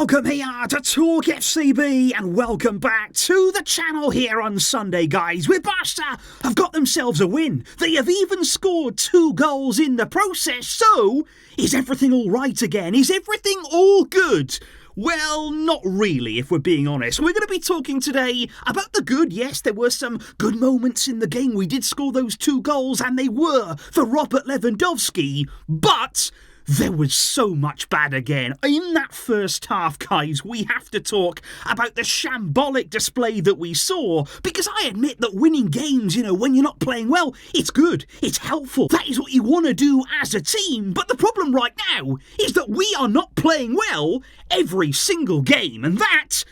Welcome here to TalkFCB and welcome back to the channel here on Sunday, guys, where Barça have got themselves a win. They have even scored 2 goals in the process, so is everything all right again? Is everything all good? Well, not really, if we're being honest. We're going to be talking today about the good. Yes, there were some good moments in the game. We did score those 2 goals, and they were for Roberto Lewandowski, but there was so much bad again. In that first half, guys, we have to talk about the shambolic display that we saw, because I admit that winning games, when you're not playing well, it's good, it's helpful. That is what you want to do as a team, but the problem right now is that we are not playing well every single game, and that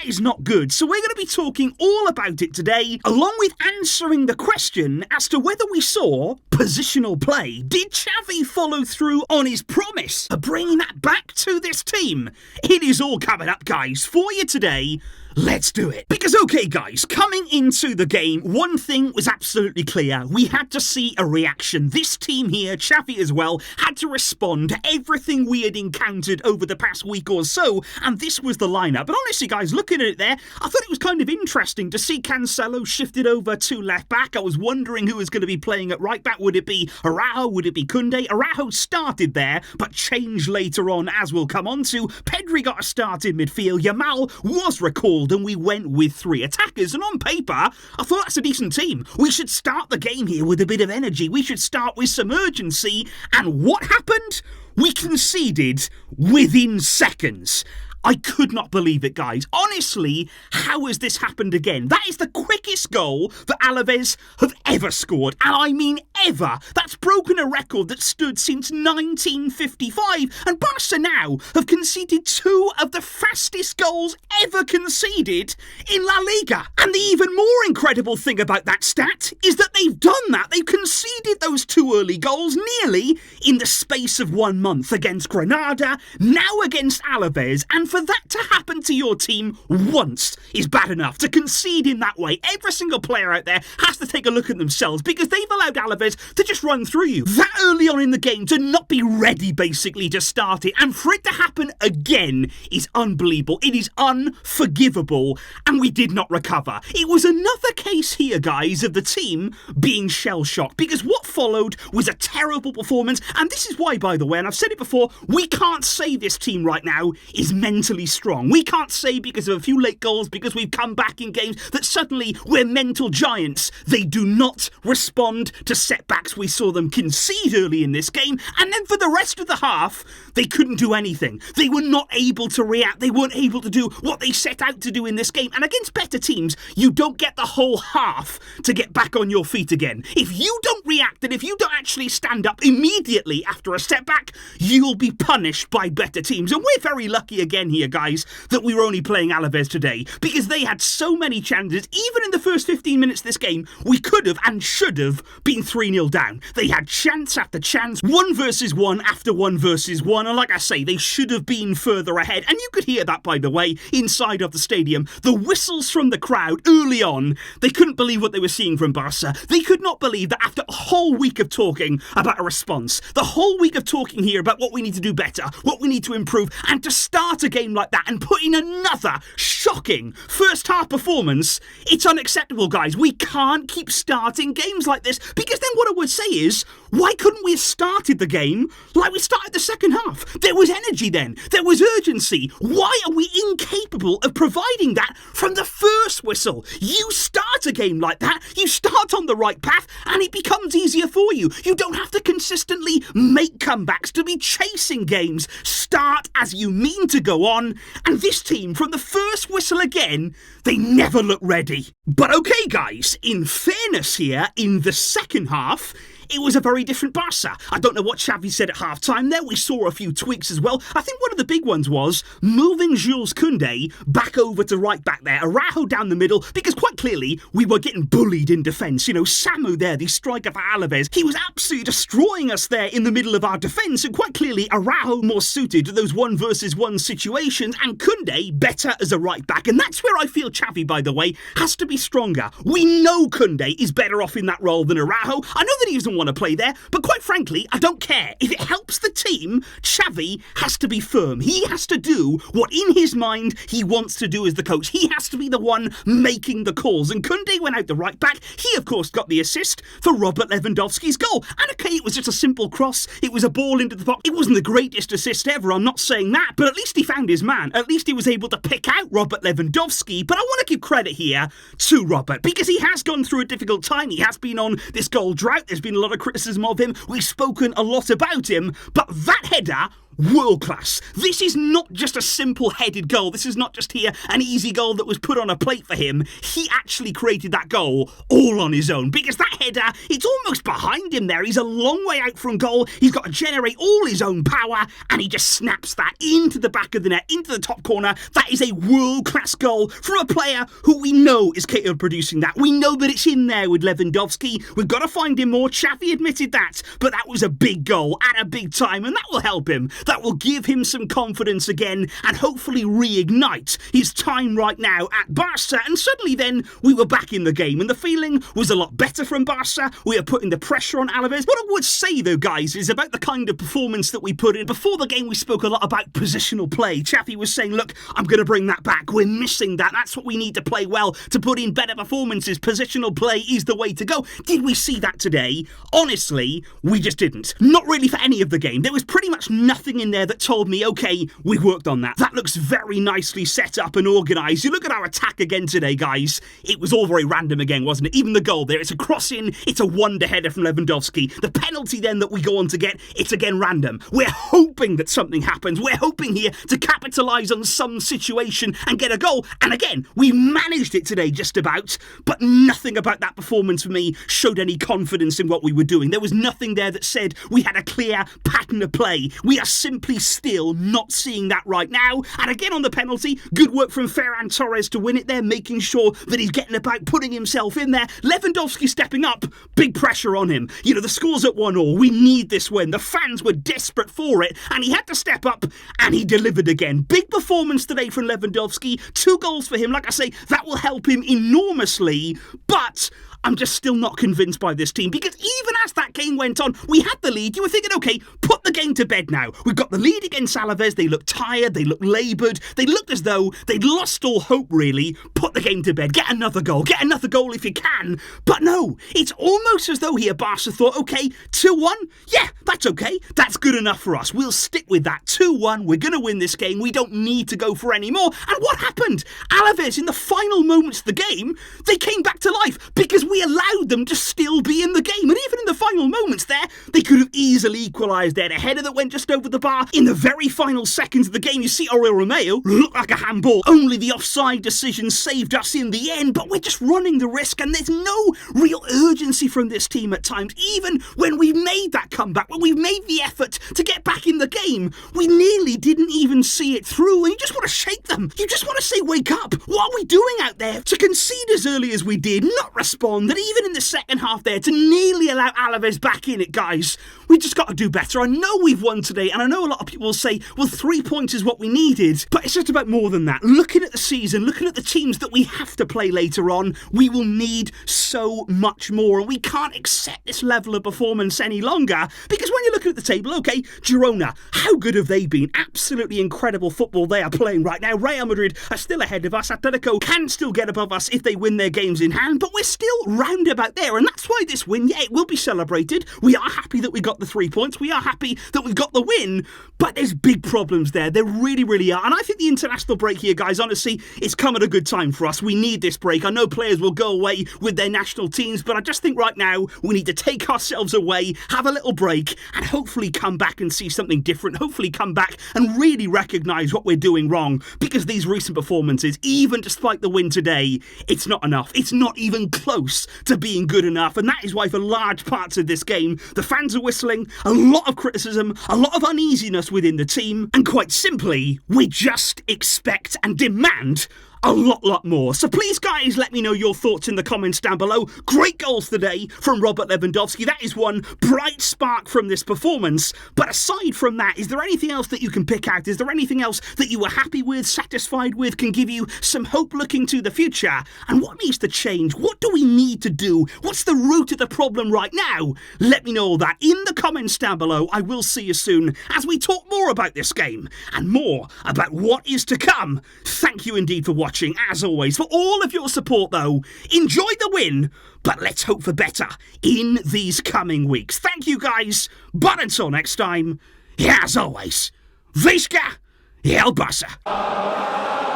is not good. So we're going to be talking all about it today, along with answering the question as to whether we saw positional play. Did Xavi follow through on his promise of bringing that back to this team? It is all coming up, guys, for you today. Let's do it. Because, okay, guys, coming into the game, one thing was absolutely clear. We had to see a reaction. This team here, Xavi as well, had to respond to everything we had encountered over the past week or so, and this was the lineup. But honestly, guys, looking at it there, I thought it was kind of interesting to see Cancelo shifted over to left back. I was wondering who was going to be playing at right back. Would it be Araujo? Would it be Koundé? Araujo started there, but changed later on, as we'll come on to. Pedri got a start in midfield. Yamal was recalled, and we went with 3 attackers. And on paper, I thought that's a decent team. We should start the game here with a bit of energy. We should start with some urgency. And what happened? We conceded within seconds. I could not believe it, guys. Honestly, how has this happened again? That is the quickest goal that Alaves have ever scored. And I mean ever. That's broken a record that stood since 1955. And Barca now have conceded 2 of the fastest goals ever conceded in La Liga. And the even more incredible thing about that stat is that they've done that. They've conceded those 2 early goals nearly in the space of 1 month against Granada, now against Alaves. And for that to happen to your team once is bad enough. To concede in that way, every single player out there has to take a look at themselves, because they've allowed Alaves to just run through you that early on in the game, to not be ready basically to start it, and for it to happen again is unbelievable. It is unforgivable, and we did not recover. It was another case here, guys, of the team being shell-shocked, because what followed was a terrible performance. And this is why, by the way, and I've said it before, we can't say this team right now is mentally strong. We can't say because of a few late goals, because we've come back in games, that suddenly we're mental giants. They do not respond to setbacks. We saw them concede early in this game, and then for the rest of the half, they couldn't do anything. They were not able to react. They weren't able to do what they set out to do in this game. And against better teams, you don't get the whole half to get back on your feet again. If you don't react, and if you don't actually stand up immediately after a setback, you'll be punished by better teams. And we're very lucky again here, guys, that we were only playing Alaves today, because they had so many chances. Even in the first 15 minutes of this game, we could have and should have been 3-0 down. They had chance after chance, 1 versus 1 after 1 versus 1, and like I say, they should have been further ahead. And you could hear that, by the way, inside of the stadium. The whistles from the crowd early on, they couldn't believe what they were seeing from Barca. They could not believe that after a whole week of talking about a response, the whole week of talking here about what we need to do better, what we need to improve, and to start a game like that and put in another shocking first half performance, it's unacceptable, guys. We can't keep starting games like this, because then what I would say is, why couldn't we have started the game like we started the second half? There was energy then. There was urgency. Why are we incapable of providing that from the first whistle? You start a game like that, you start on the right path, and it becomes easier for you. You don't have to consistently make comebacks to be chasing games. Start as you mean to go on, and this team, from the first whistle again, they never look ready. But okay, guys, in fairness here, in the second half, it was a very different Barca. I don't know what Xavi said at half-time there. We saw a few tweaks as well. I think one of the big ones was moving Jules Koundé back over to right back there, Araujo down the middle, because quite clearly we were getting bullied in defence. Samu there, the striker for Alaves, he was absolutely destroying us there in the middle of our defence, and quite clearly Araujo more suited to those 1 versus 1 situations, and Koundé better as a right back. And that's where I feel Xavi, by the way, has to be stronger. We know Koundé is better off in that role than Araujo. I know that he doesn't want to play there, but quite frankly, I don't care. If it helps the team, Xavi has to be firm. He has to do what in his mind he wants to do as the coach. He has to be the one making the calls. And Koundé went out the right back. He, of course, got the assist for Robert Lewandowski's goal. And okay, it was just a simple cross. It was a ball into the box. It wasn't the greatest assist ever, I'm not saying that, but at least he found his man. At least he was able to pick out Robert Lewandowski. But I want to give credit here to Robert, because he has gone through a difficult time. He has been on this goal drought. There's been a lot of criticism of him. We've spoken a lot about him, but that header, world class. This is not just a simple headed goal. This is not just here an easy goal that was put on a plate for him. He actually created that goal all on his own, because that header, it's almost behind him there. He's a long way out from goal. He's got to generate all his own power, and he just snaps that into the back of the net, into the top corner. That is a world class goal from a player who we know is capable of producing that. We know that it's in there with Lewandowski. We've got to find him more. Xavi admitted that, but that was a big goal at a big time, and that will help him. That will give him some confidence again and hopefully reignite his time right now at Barça. And suddenly then we were back in the game and the feeling was a lot better from Barça. We are putting the pressure on Alaves. What I would say though, guys, is about the kind of performance that we put in. Before the game we spoke a lot about positional play. Xavi was saying, look, I'm going to bring that back. We're missing that. That's what we need to play well to put in better performances. Positional play is the way to go. Did we see that today? Honestly, we just didn't. Not really for any of the game. There was pretty much nothing in there that told me, okay, we worked on that. That looks very nicely set up and organised. You look at our attack again today, guys. It was all very random again, wasn't it? Even the goal there, it's a cross-in, it's a wonder header from Lewandowski. The penalty then that we go on to get, it's again random. We're hoping that something happens. We're hoping here to capitalise on some situation and get a goal. And again, we managed it today just about, but nothing about that performance for me showed any confidence in what we were doing. There was nothing there that said we had a clear pattern of play. We are simply still not seeing that right now. And again on the penalty, good work from Ferran Torres to win it there, making sure that he's getting about, putting himself in there. Lewandowski stepping up, big pressure on him. You know, the score's at 1-1. We need this win. The fans were desperate for it, and he had to step up, and he delivered again. Big performance today from Lewandowski. 2 goals for him. Like I say, that will help him enormously, but I'm just still not convinced by this team, because even as that game went on, we had the lead. You were thinking, okay, put the game to bed now. We've got the lead against Alaves. They looked tired. They looked laboured. They looked as though they'd lost all hope, really. Put the game to bed. Get another goal. Get another goal if you can. But no, it's almost as though here Barca thought, okay, 2-1. Yeah, that's okay. That's good enough for us. We'll stick with that. 2-1. We're going to win this game. We don't need to go for any more. And what happened? Alaves, in the final moments of the game, they came back to life because we allowed them to still be in the game. And even in the final moments there, they could have easily equalised there. A header that went just over the bar. In the very final seconds of the game, you see Oriol Romeo look like a handball. Only the offside decision saved us in the end, but we're just running the risk, and there's no real urgency from this team at times. Even when we made that comeback, when we made the effort to get back in the game, we nearly didn't even see it through, and you just want to shake them. You just want to say, wake up. What are we doing out there? To concede as early as we did, not respond, and even in the second half there, to nearly allow Alaves back in it, guys. We just got to do better. I know we've won today, and I know a lot of people will say, well, 3 points is what we needed, but it's just about more than that. Looking at the season, looking at the teams that we have to play later on, we will need so much more, and we can't accept this level of performance any longer, because when you look at the table, okay, Girona, how good have they been? Absolutely incredible football they are playing right now. Real Madrid are still ahead of us. Atletico can still get above us if they win their games in hand, but we're still round about there, and that's why this win, yeah, it will be celebrated. We are happy that we got the 3 points. We are happy that we've got the win, but there's big problems there. There really, really are. And I think the international break here, guys, honestly, it's come at a good time for us. We need this break. I know players will go away with their national teams, but I just think right now we need to take ourselves away, have a little break, and hopefully come back and see something different. Hopefully come back and really recognise what we're doing wrong, because these recent performances, even despite the win today, it's not enough. It's not even close to being good enough, and that is why for large parts of this game, the fans are whistling, a lot of criticism, a lot of uneasiness within the team, and quite simply, we just expect and demand a lot more. So please, guys, let me know your thoughts in the comments down below. Great goals today from Robert Lewandowski. That is one bright spark from this performance. But aside from that, is there anything else that you can pick out? Is there anything else that you were happy with, satisfied with, can give you some hope looking to the future? And what needs to change? What do we need to do? What's the root of the problem right now? Let me know all that in the comments down below. I will see you soon as we talk more about this game and more about what is to come. Thank you indeed for watching, as always, for all of your support though. Enjoy the win, but let's hope for better in these coming weeks. Thank you guys, but until next time, as always, Visca el Barça.